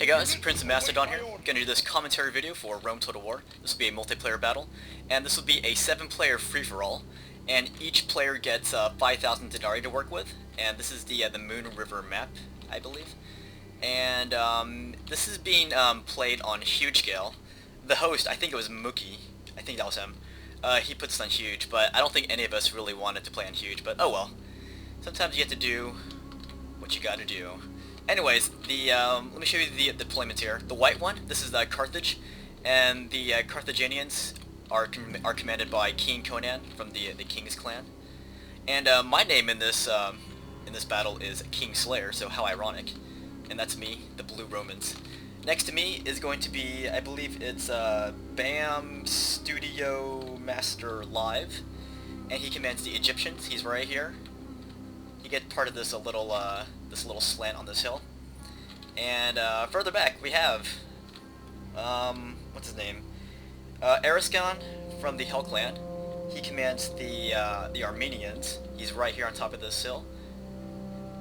Hey guys, Prince of Macedon here. Gonna do this commentary video for Rome Total War. This will be a multiplayer battle, and this will be a 7-player free-for-all, and each player gets 5,000 Denarii to work with, and this is the Moon River map, I believe. And this is being played on huge scale. The host, I think it was Mucki, I think that was him. He puts this on huge, but I don't think any of us really wanted to play on huge, but oh well. Sometimes you have to do what you gotta do. Anyways, let me show you the deployments here. The white one, this is Carthage, and the Carthaginians are commanded by King-CONAN from the King's clan. And my name in this battle is King Slayer, so how ironic. And that's me, the Blue Romans. Next to me is going to be, I believe it's bamstudiomasterslive, and he commands the Egyptians. He's right here. You get part of this little slant on this hill. And further back we have what's his name? Arascain from the Hell clan. He commands the Armenians. He's right here on top of this hill.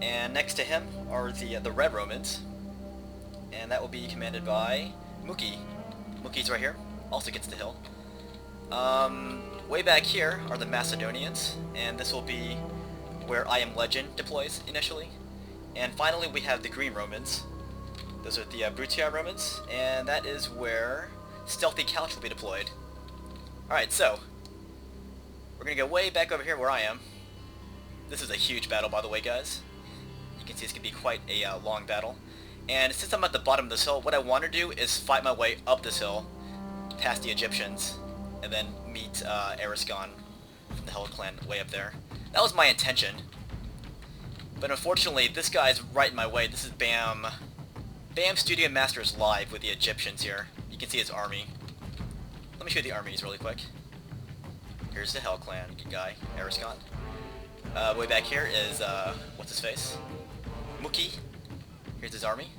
And next to him are the Red Romans, and that will be commanded by Mucki. Mucki's right here. Also gets the hill. Way back here are the Macedonians, and this will be where iamlegend deploys initially. And finally we have the Green Romans. Those are the Brutii Romans, and that is where Stealthy Couch will be deployed. Alright, so we're gonna go way back over here where I am. This is a huge battle, by the way, guys. You can see this could be quite a long battle. And since I'm at the bottom of this hill, what I want to do is fight my way up this hill past the Egyptians and then meet Arascain from the Hell clan way up there. That was my intention. But unfortunately, this guy's right in my way. This is bamstudiomasterslive with the Egyptians here. You can see his army. Let me show you the armies really quick. Here's the Hell clan guy, Arascain. Way back here is, what's his face? Mucki. Here's his army.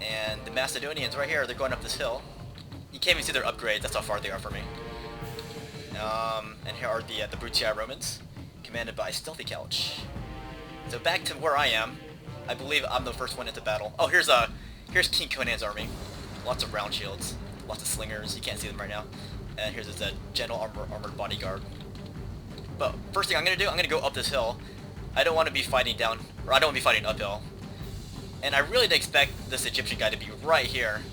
And the Macedonians right here, they're going up this hill. You can't even see their upgrades, that's how far they are from me. And here are the Brutii Romans, commanded by Stealthy Couch. So back to where I am. I believe I'm the first one into battle. Oh, here's King-CONAN's army. Lots of round shields, lots of slingers. You can't see them right now. And here's his general armored bodyguard. But first thing I'm gonna do, I'm gonna go up this hill. I don't want to be fighting down, or I don't want to be fighting uphill. And I really didn't expect this Egyptian guy to be right here.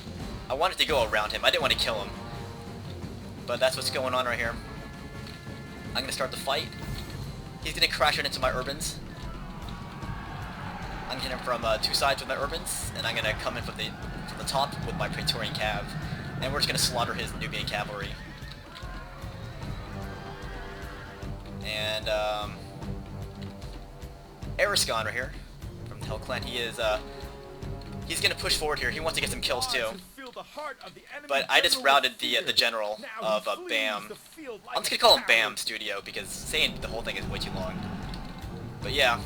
I wanted to go around him. I didn't want to kill him. But that's what's going on right here. I'm gonna start the fight. He's gonna crash right into my urbans. I'm gonna hit him from two sides with my urbans, and I'm gonna come in from the top with my Praetorian Cav, and we're just gonna slaughter his Nubian cavalry. And Arascain right here from the Hell clan. He's gonna push forward here. He wants to get some kills too. But I just routed the general of Bam. I'm just gonna call him Bam Studio because saying the whole thing is way too long. But yeah.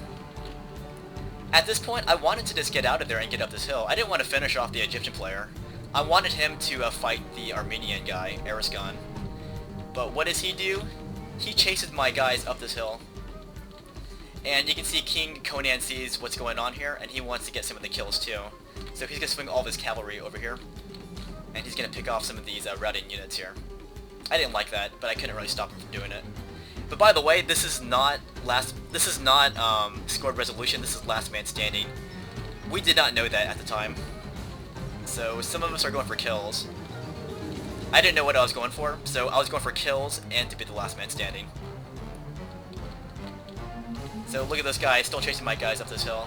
At this point, I wanted to just get out of there and get up this hill. I didn't want to finish off the Egyptian player. I wanted him to fight the Armenian guy, Arascain. But what does he do? He chases my guys up this hill. And you can see King-CONAN sees what's going on here, and he wants to get some of the kills too. So he's going to swing all of his cavalry over here. And he's going to pick off some of these routing units here. I didn't like that, but I couldn't really stop him from doing it. But by the way, this is not scored resolution, this is last man standing. We did not know that at the time. So some of us are going for kills. I didn't know what I was going for, so I was going for kills and to be the last man standing. So look at this guy, still chasing my guys up this hill.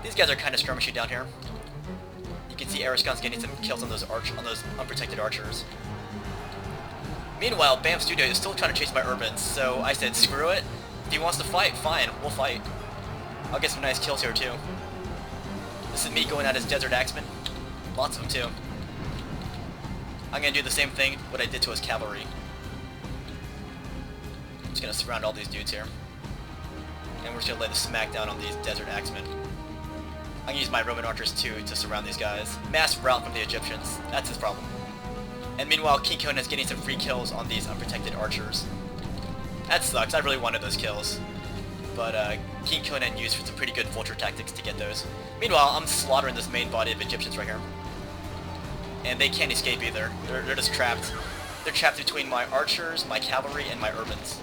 These guys are kind of skirmishing down here. You can see Arascain's getting some kills on those unprotected archers. Meanwhile, Bam Studio is still trying to chase my urbans, so I said screw it. If he wants to fight, fine, we'll fight. I'll get some nice kills here too. This is me going at his Desert Axemen. Lots of them too. I'm gonna do the same thing what I did to his cavalry. I'm just gonna surround all these dudes here. And we're just gonna lay the smack down on these Desert Axemen. I'm gonna use my Roman archers too to surround these guys. Mass rout from the Egyptians. That's his problem. And meanwhile, King-CONAN is getting some free kills on these unprotected archers. That sucks. I really wanted those kills. but KING-CONAN used some pretty good vulture tactics to get those. Meanwhile, I'm slaughtering this main body of Egyptians right here. And they can't escape either. They're just trapped. They're trapped between my archers, my cavalry, and my urbans.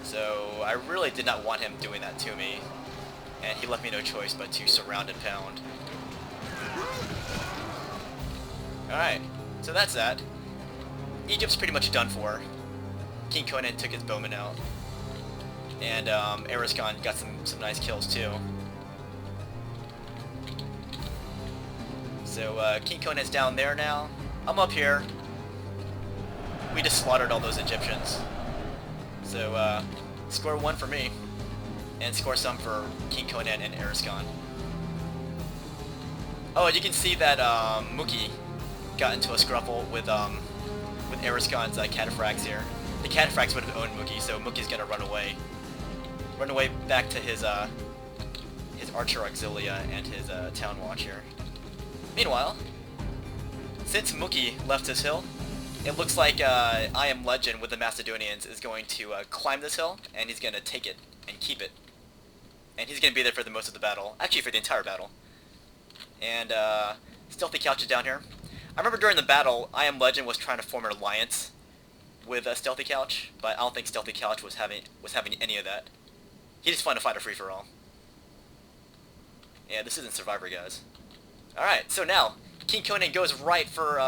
So I really did not want him doing that to me. And he left me no choice but to surround and pound. Alright, so that's that. Egypt's pretty much done for. KING-CONAN took his bowman out. And Arascain got some nice kills too. So KING-CONAN's down there now. I'm up here. We just slaughtered all those Egyptians. So score 1 for me. And score some for KING-CONAN and Arascain. Oh, you can see that Mucki got into a scruffle with Arascain's cataphracts here. The cataphracts would have owned Mucki, so Mucki's gonna run away. Run away back to his archer auxilia and his town watch here. Meanwhile, since Mucki left his hill, it looks like iamlegend with the Macedonians is going to climb this hill, and he's gonna take it and keep it. And he's gonna be there for the most of the battle, actually for the entire battle. And Stealthy Couch is down here. I remember during the battle, iamlegend was trying to form an alliance with Stealthy Couch, but I don't think Stealthy Couch was having any of that. He just wanted to fight a free-for-all. Yeah, this isn't Survivor, guys. Alright, so now, KING-CONAN goes right for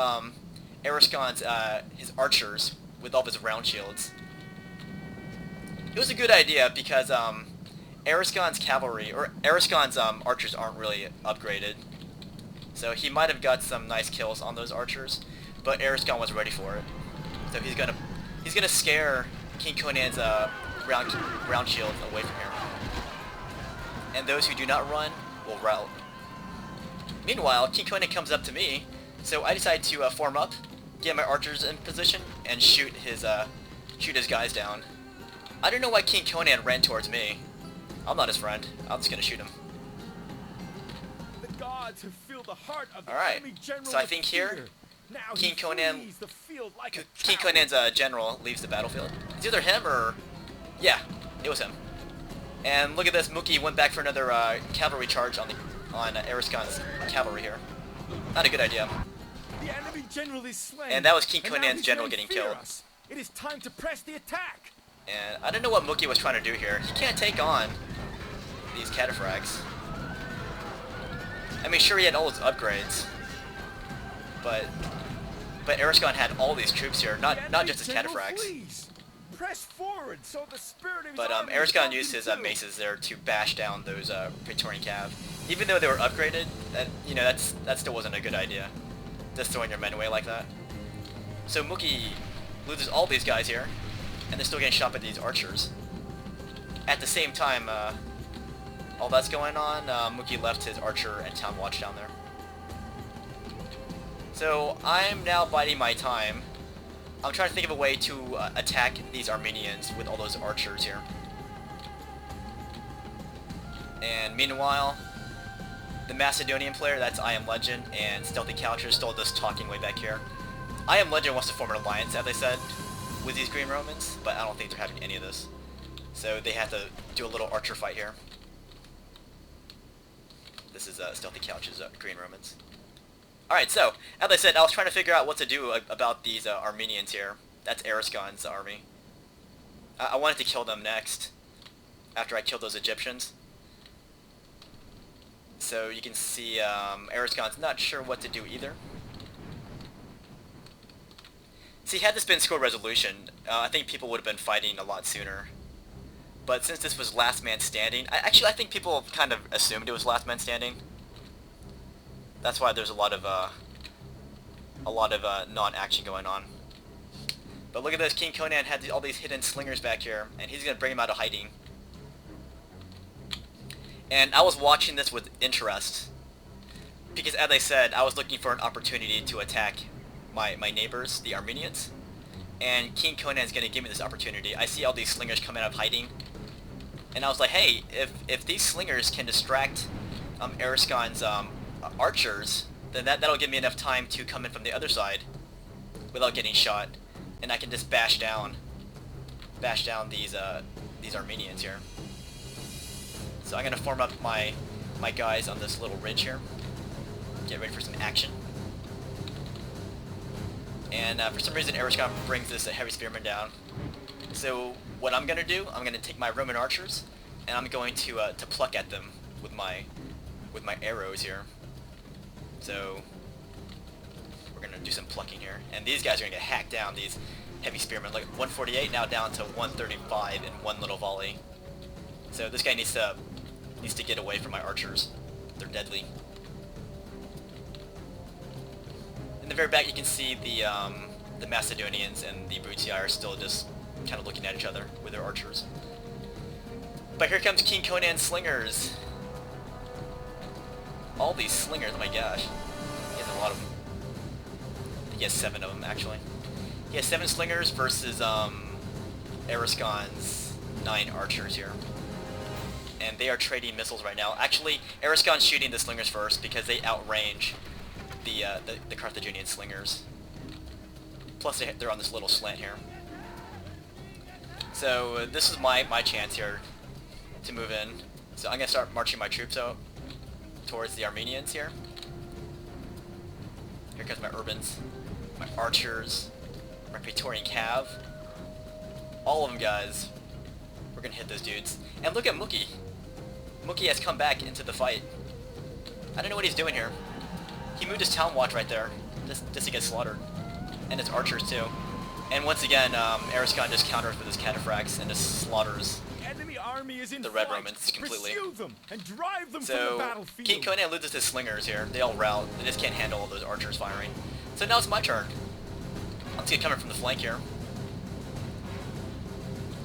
Arascain's his archers with all of his round shields. It was a good idea because Arascain's cavalry, or Arascain's archers aren't really upgraded. So he might have got some nice kills on those archers, but Arascain was ready for it. So he's gonna scare KING-CONAN's round shield away from here. And those who do not run will rout. Meanwhile, KING-CONAN comes up to me, so I decide to form up, get my archers in position, and shoot his guys down. I don't know why KING-CONAN ran towards me. I'm not his friend. I'm just gonna shoot him. The gods have filled the heart of the Alright, enemy general so I think here, KING-CONAN's general leaves the battlefield. It's either him or... yeah, it was him. And look at this, Mucki went back for another cavalry charge on Arascain's cavalry here. Not a good idea. The enemy general is slain. And that was KING-CONAN's general getting killed. It is time to press the attack. And I don't know what Mucki was trying to do here. He can't take on these cataphracts. I mean, sure, he had all his upgrades, but Arascain had all these troops here, not just his cataphracts. Press forward so the spirit of But Arascain used his maces there to bash down those Praetorian cav. Even though they were upgraded, that still wasn't a good idea. Just throwing your men away like that. So Mucki loses all these guys here, and they're still getting shot by these archers. At the same time, all that's going on, Mucki left his archer and town watch down there. So I'm now biding my time. I'm trying to think of a way to attack these Armenians with all those archers here. And meanwhile, the Macedonian player, that's iamlegend, and Stealthy Couch are still just talking way back here. iamlegend wants to form an alliance, as I said, with these Green Romans, but I don't think they're having any of this. So they have to do a little archer fight here. This is Stealthy Couch's Green Romans. Alright, so, as I said, I was trying to figure out what to do about these Armenians here. That's Arascain's army. I wanted to kill them next, after I killed those Egyptians. So you can see Arascain's not sure what to do either. See, had this been score resolution, I think people would have been fighting a lot sooner. But since this was last man standing, I think people kind of assumed it was last man standing. That's why there's a lot of non-action going on. But look at this, KING-CONAN had all these hidden slingers back here, and he's gonna bring them out of hiding. And I was watching this with interest, because as I said, I was looking for an opportunity to attack my neighbors, the Armenians. And KING-CONAN is gonna give me this opportunity. I see all these slingers coming out of hiding, and I was like, hey, if these slingers can distract Arascain's archers, then that'll give me enough time to come in from the other side without getting shot, and I can just bash down these these Armenians here. So I'm gonna form up my guys on this little ridge here. Get ready for some action. And for some reason, Arascain brings this heavy spearman down. So what I'm gonna do, I'm gonna take my Roman archers, and I'm going to pluck at them with my arrows here. So we're gonna do some plucking here, and these guys are gonna get hacked down. These heavy spearmen, like 148 now down to 135 in one little volley. So this guy needs to get away from my archers. They're deadly. In the very back, you can see the Macedonians and the Brutii are still just kind of looking at each other with their archers. But here comes King-CONAN's slingers. All these slingers, oh my gosh. He has a lot of them. I think he has 7 of them, actually. He has 7 slingers versus Arascain's 9 archers here. And they are trading missiles right now. Actually, Arascain's shooting the slingers first because they outrange the Carthaginian slingers. Plus they're on this little slant here. So this is my chance here to move in. So I'm going to start marching my troops out towards the Armenians here. Here comes my urbans, my archers, my Praetorian cav. All of them, guys. We're going to hit those dudes. And look at Mucki. Mucki has come back into the fight. I don't know what he's doing here. He moved his town watch right there, just to get slaughtered. And his archers too. And once again, Arascain just counters with his cataphracts and just slaughters The enemy army is in the Red flight. Romans completely. Pursue them and drive them from the So, battlefield. King-CONAN loses his slingers here. They all rout. They just can't handle all those archers firing. So now it's my turn. Let's get coming from the flank here.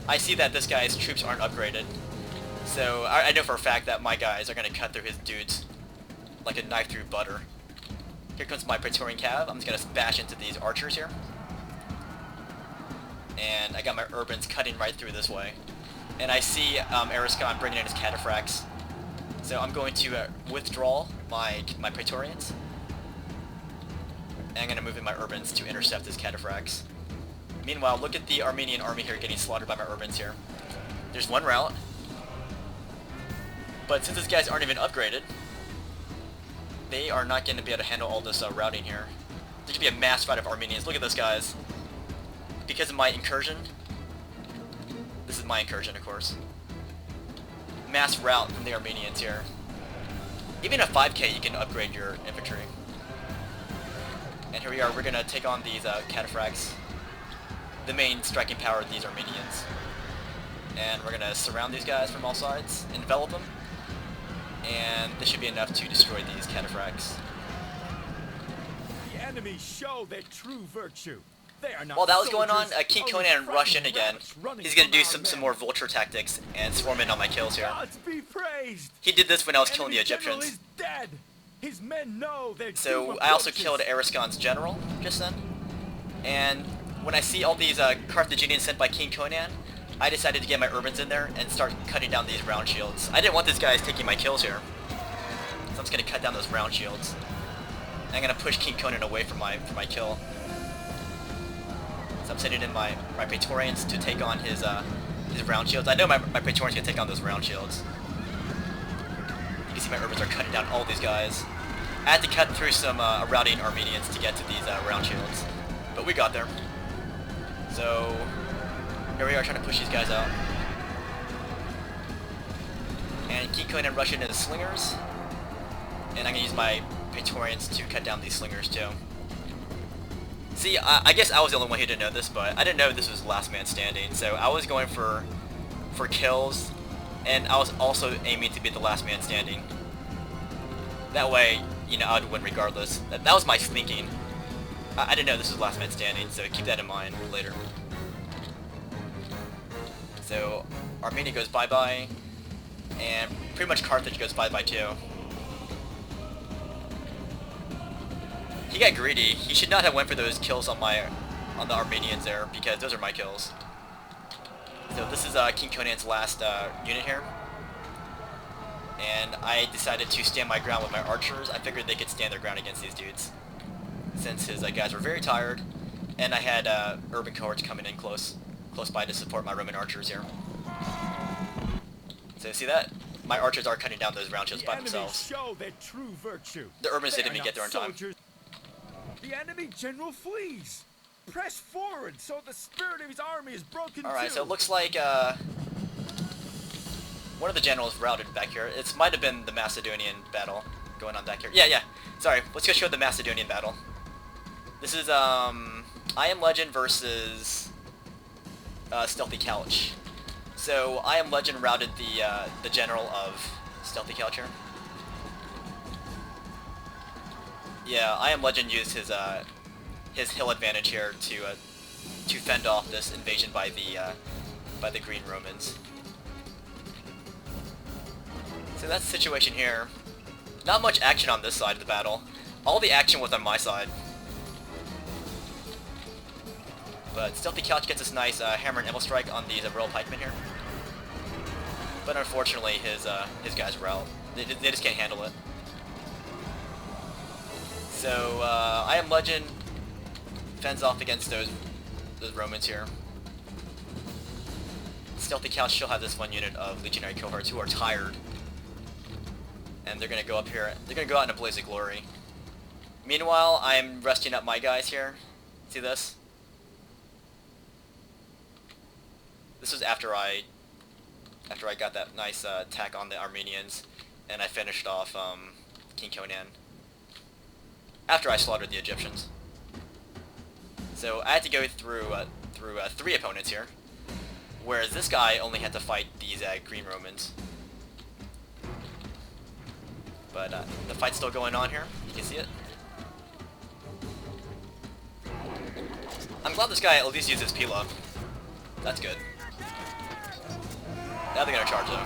I see that this guy's troops aren't upgraded. So I know for a fact that my guys are going to cut through his dudes like a knife through butter. Here comes my Praetorian cav. I'm just going to bash into these archers here. And I got my urbans cutting right through this way. And I see Arascain bringing in his cataphracts. So I'm going to withdraw my Praetorians. And I'm going to move in my urbans to intercept his cataphracts. Meanwhile, look at the Armenian army here getting slaughtered by my urbans here. There's one route. But since these guys aren't even upgraded, they are not going to be able to handle all this routing here. There could be a mass fight of Armenians. Look at this, guys. Because of my incursion. This is my incursion, of course. Mass rout from the Armenians here. Even at 5k, you can upgrade your infantry. And here we are. We're going to take on these cataphracts. The main striking power of these Armenians. And we're going to surround these guys from all sides. Envelop them. And this should be enough to destroy these cataphracts. The enemy show their true virtue. They are not While that was going on, soldiers, King-CONAN only rushed in frightened again. rabbits running He's going to from do our some men. more vulture tactics and swarm in on my kills here. Gods be praised. He did this when I was killing the Enemy general Egyptians. is dead. His men know their So doom I also approaches. killed Arascain's general just then. And when I see all these Carthaginians sent by King-CONAN, I decided to get my urbans in there and start cutting down these round shields. I didn't want these guys taking my kills here. So I'm just going to cut down those round shields. And I'm going to push King-CONAN away from my kill. So I'm sending in my Praetorians to take on his round shields. I know my Praetorians can take on those round shields. You can see my urbans are cutting down all these guys. I had to cut through some routing Armenians to get to these round shields. But we got there. So here we are trying to push these guys out. And King-CONAN rush into the slingers. And I'm going to use my Praetorians to cut down these slingers too. See, I guess I was the only one who didn't know this, but I didn't know this was last man standing. So I was going for kills, and I was also aiming to be the last man standing. That way, you know, I would win regardless. That was my thinking. I didn't know this was last man standing, so keep that in mind later. So Armenia goes bye-bye, and pretty much Carthage goes bye-bye too. He got greedy. He should not have went for those kills on the Armenians there, because those are my kills. So this is King-CONAN's last unit here. And I decided to stand my ground with my archers. I figured they could stand their ground against these dudes, since his guys were very tired, and I had urban cohorts coming in close by to support my Roman archers here. So see that? My archers are cutting down those round shields by themselves. Show their true virtue. The Urbans They didn't are even get there in not time. soldiers. The enemy general flees. Press forward so the spirit of his army is broken. Alright, too. so it looks like one of the generals routed back here. It might have been the Macedonian battle going on back here. Yeah. Sorry, let's go show the Macedonian battle. This is iamlegend versus Stealthy Couch. So iamlegend routed the general of Stealthy Couch here. Yeah, iamlegend used his hill advantage here to fend off this invasion by the Green Romans. So that's the situation here. Not much action on this side of the battle. All the action was on my side. But Stealthy Couch gets this nice hammer and anvil strike on these royal pikemen here. But unfortunately, his guys were out. They just can't handle it. So iamlegend fends off against those Romans here. Stealthy Couch still have this one unit of legionary cohorts who are tired. And they're going to go up here. They're going to go out in a blaze of glory. Meanwhile, I'm resting up my guys here. See this? This was after I got that nice attack on the Armenians, and I finished off KING-CONAN. After I slaughtered the Egyptians. So I had to go through 3 opponents here, whereas this guy only had to fight these Green Romans. But the fight's still going on here. You can see it. I'm glad this guy at least uses Pila. That's good. Now they're gonna charge though.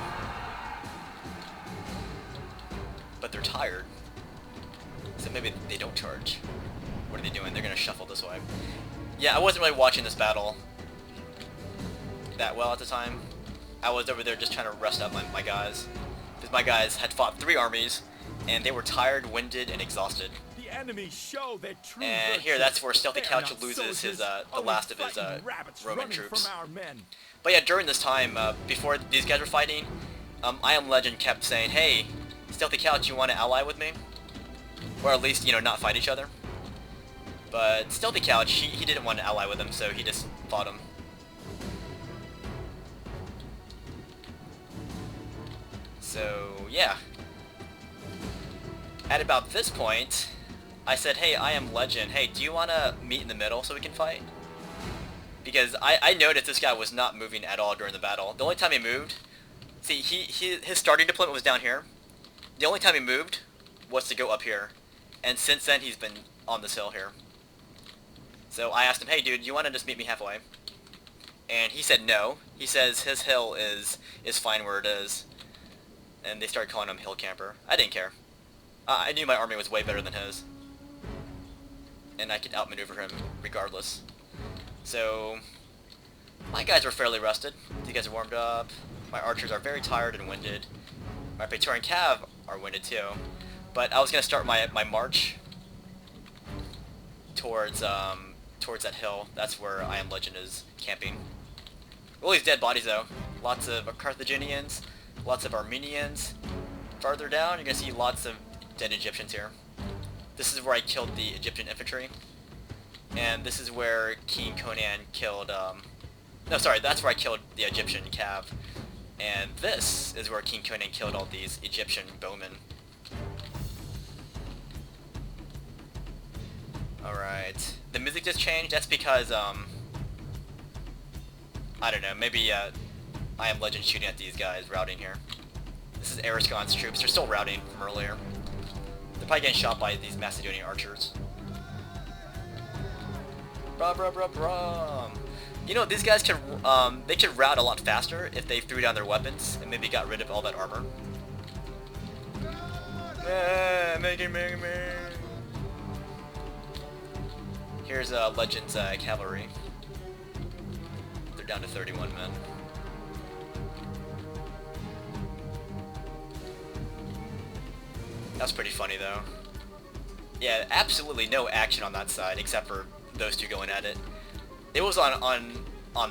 But they're tired. So maybe they don't charge. What are they doing? They're gonna shuffle this way. Yeah, I wasn't really watching this battle that well at the time. I was over there just trying to rest up my guys. Because my guys had fought 3 armies, and they were tired, winded, and exhausted. The enemy show their true And virtue. here, that's where Stealthy They are Couch not loses his soldiers, the only last of his frightened rabbits Roman running troops. from our men. But yeah, during this time, before these guys were fighting, iamlegend kept saying, "Hey, Stealthy Couch, you want to ally with me? Or at least, you know, not fight each other." But Stealthy Couch, he didn't want to ally with him, so he just fought him. So yeah. At about this point, I said, "Hey, iamlegend, hey, do you want to meet in the middle so we can fight?" Because I noticed this guy was not moving at all during the battle. The only time he moved, see, his starting deployment was down here. The only time he moved was to go up here. And since then, he's been on this hill here. So I asked him, "Hey, dude, you want to just meet me halfway?" And he said no. He says his hill is fine where it is. And they started calling him Hill Camper. I didn't care. I knew my army was way better than his. And I could outmaneuver him regardless. So, my guys were fairly rested. These guys are warmed up. My archers are very tired and winded. My Praetorian Cav are winded too. But I was going to start my march towards that hill. That's where iamlegend is camping. All these dead bodies though. Lots of Carthaginians, lots of Armenians. Farther down, you're going to see lots of dead Egyptians here. This is where I killed the Egyptian infantry. And this is where KING-CONAN killed, no, sorry, that's where I killed the Egyptian cav. And this is where KING-CONAN killed all these Egyptian bowmen. Alright. The music just changed. That's because, I don't know, maybe, iamlegend shooting at these guys routing here. This is Arascain's troops. They're still routing from earlier. They're probably getting shot by these Macedonian archers. You know, these guys could, they could rout a lot faster if they threw down their weapons and maybe got rid of all that armor. Here's Legend's cavalry. They're down to 31 men. That's pretty funny though. Yeah, absolutely no action on that side except for those two going at it. It was on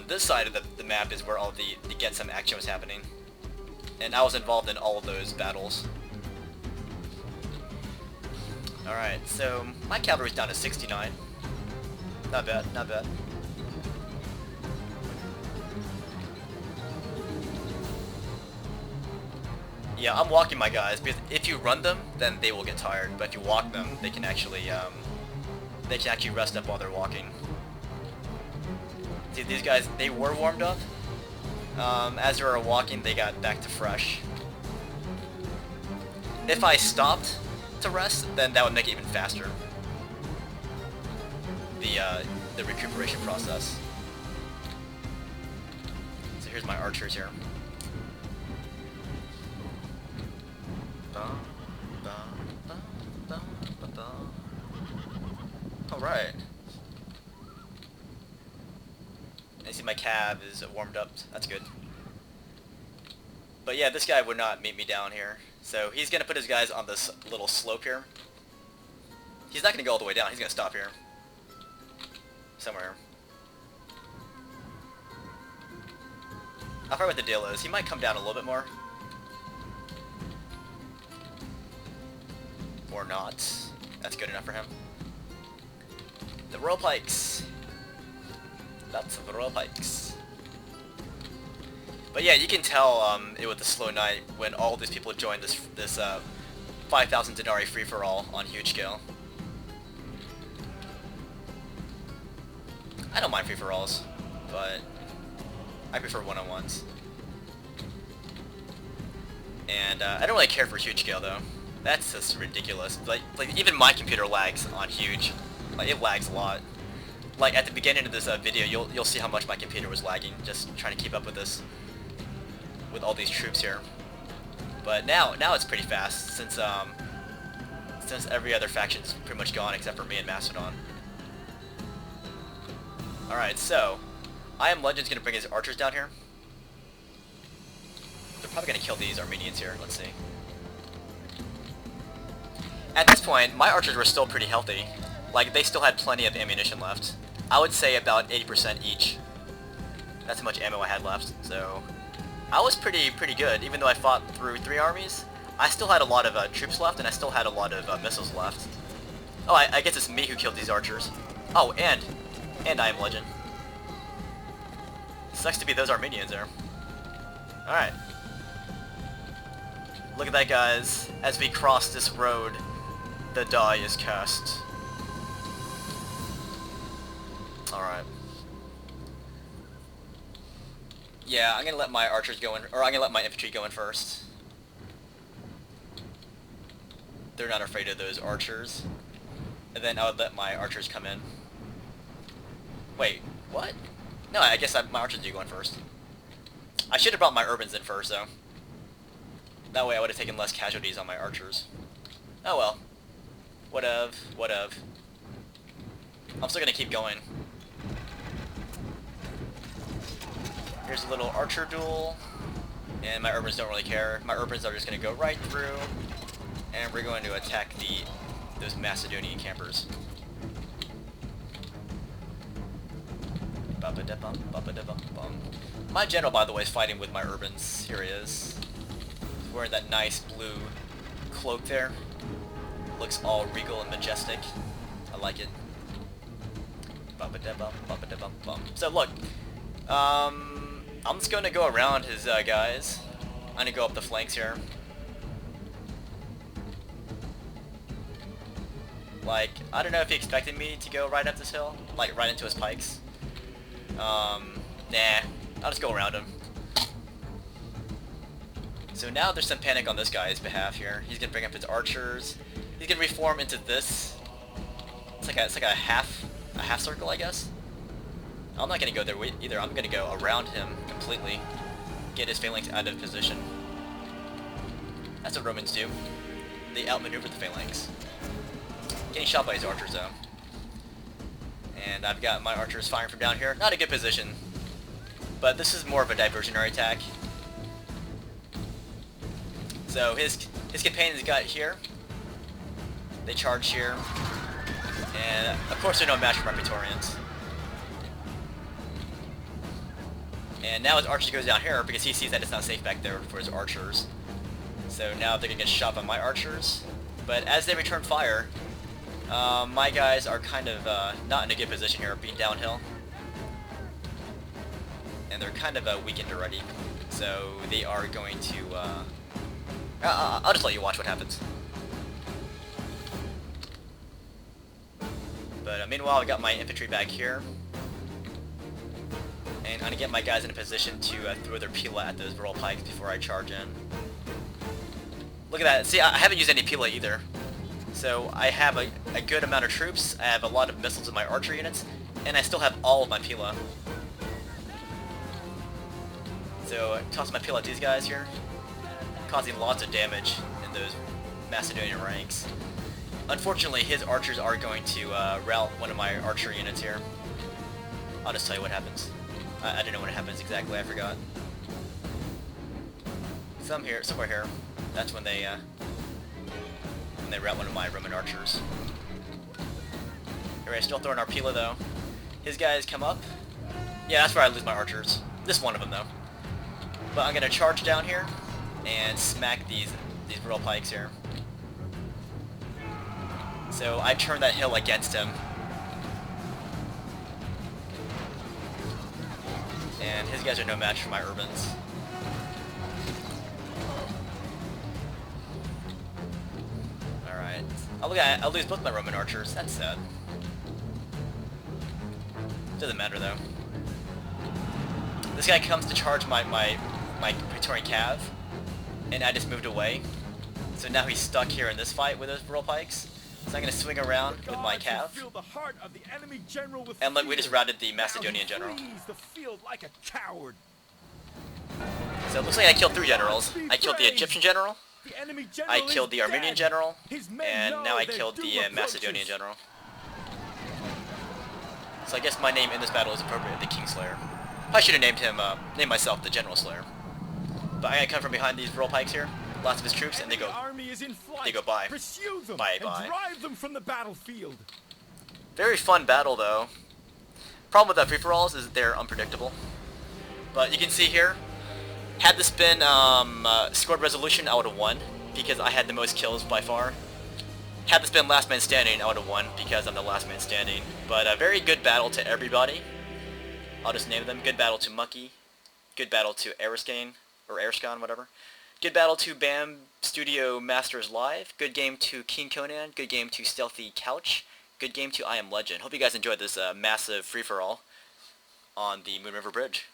this side of the map is where all the get some action was happening. and I was involved in all of those battles. Alright, so my cavalry's down to 69. Not bad, not bad. Yeah, I'm walking my guys, because if you run them, then they will get tired. But if you walk them, they can actually rest up while they're walking. See, these guys, they were warmed up. As they were walking, they got back to fresh. If I stopped to rest, then that would make it even faster. The recuperation process. So here's my archers here. Alright. I see my cav is warmed up. That's good. But yeah, this guy would not meet me down here. So he's going to put his guys on this little slope here. He's not going to go all the way down. He's going to stop here. Somewhere. I'll forget what the deal is. He might come down a little bit more. Or not. That's good enough for him. The Royal Pikes. Lots of Royal Pikes. But yeah, you can tell it with the slow night when all these people join this 5,000 Denarii free-for-all on huge scale. I don't mind free-for-alls, but I prefer one-on-ones. And I don't really care for huge scale though. That's just ridiculous. Like even my computer lags on huge. Like it lags a lot. Like at the beginning of this video, you'll see how much my computer was lagging just trying to keep up with this, with all these troops here. But now it's pretty fast since every other faction's pretty much gone except for me and Macedon. All right, so iamlegend's gonna bring his archers down here. They're probably gonna kill these Armenians here. Let's see. At this point, my archers were still pretty healthy. Like, they still had plenty of ammunition left. I would say about 80% each. That's how much ammo I had left, so I was pretty good. Even though I fought through 3 armies, I still had a lot of troops left, and I still had a lot of missiles left. Oh, I guess it's me who killed these archers. Oh, and iamlegend. Sucks to be those Armenians there. Alright. Look at that, guys. As we cross this road, the die is cast. Alright. Yeah, I'm gonna let my archers go in, or I'm gonna let my infantry go in first. They're not afraid of those archers. And then I would let my archers come in. Wait, what? No, I guess my archers do go in first. I should have brought my urbans in first, though. That way I would have taken less casualties on my archers. Oh well. Whatever. I'm still gonna keep going. Here's a little archer duel. And my urbans don't really care. My urbans are just gonna go right through. And we're going to attack those Macedonian campers. My general, by the way, is fighting with my urbans. Here he is. He's wearing that nice blue cloak there. Looks all regal and majestic. I like it. So look, I'm just going to go around his guys. I'm going to go up the flanks here. Like, I don't know if he expected me to go right up this hill, like right into his pikes. Nah, I'll just go around him. So now there's some panic on this guy's behalf here. He's gonna bring up his archers. He's gonna reform into this. It's like a half circle, I guess. I'm not gonna go there either. I'm gonna go around him completely, get his phalanx out of position. That's what Romans do. They outmaneuver the phalanx. Getting shot by his archers though. And I've got my archers firing from down here. Not a good position. But this is more of a diversionary attack. So his companions got here. They charge here. And of course they're no match for my Praetorians. And now his archer goes down here because he sees that it's not safe back there for his archers. So now they're going to get shot by my archers. But as they return fire, my guys are kind of not in a good position here, being downhill. And they're kind of weakened already. So they are going to... I'll just let you watch what happens. But meanwhile, I got my infantry back here. And I'm going to get my guys in a position to throw their pila at those royal pikes before I charge in. Look at that. See, I haven't used any pila either. So I have a good amount of troops, I have a lot of missiles in my archer units, and I still have all of my pila. So toss my pila at these guys here, causing lots of damage in those Macedonian ranks. Unfortunately, his archers are going to rout one of my archer units here. I'll just tell you what happens. I don't know when it happens exactly, I forgot. Somewhere here. That's when they rout one of my Roman archers. Alright, still throwing our pila though. His guys come up. Yeah, that's where I lose my archers. This one of them though. But I'm gonna charge down here and smack these royal pikes here. So I turn that hill against him. And his guys are no match for my urbans. Alright. I'll lose both my Roman archers. That's sad. Doesn't matter though. This guy comes to charge my Praetorian cav, and I just moved away. So now he's stuck here in this fight with those royal pikes. So I'm going to swing around with my cav. And look, we just routed the Macedonian general. So it looks like I killed 3 generals. I killed the Egyptian general, I killed the Armenian general, and now I killed the Macedonian general. So I guess my name in this battle is appropriate, the Kingslayer. I should have named myself the General Slayer. But I'm going to come from behind these royal pikes here. Lots of his troops, and they go bye. Bye. Drive them from the battlefield. Very fun battle, though. Problem with the free-for-alls is they're unpredictable. But you can see here, had this been scored resolution, I would have won, because I had the most kills by far. Had this been last man standing, I would have won, because I'm the last man standing. But a very good battle to everybody. I'll just name them. Good battle to Mucki. Good battle to Arascain, or Arascain, whatever. Good battle to bamstudiomasterslive. Good game to KING-CONAN. Good game to Stealthy Couch. Good game to iamlegend. Hope you guys enjoyed this massive free-for-all on the Moon River Bridge.